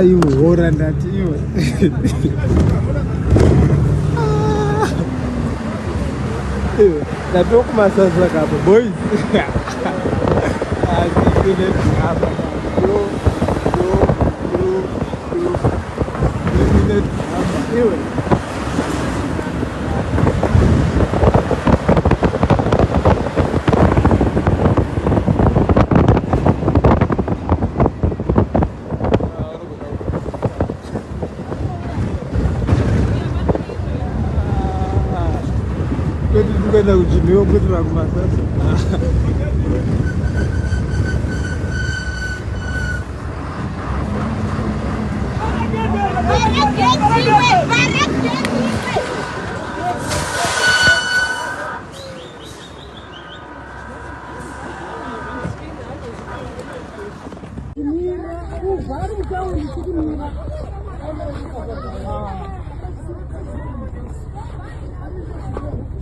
You orang nanti you. Dah dok masa apa boys. Asik ni apa? Bro. Ini apa? You. Bukan aku jenuh, aku terlalu masa.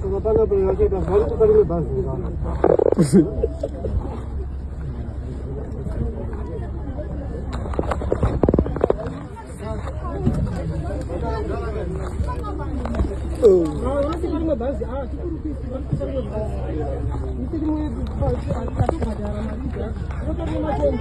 Matangga berlagi dah baru tu kali lepas. Oh. Nanti kita lepas. Kita rupi. Nanti kita mau satu pada ramai juga. Kita macam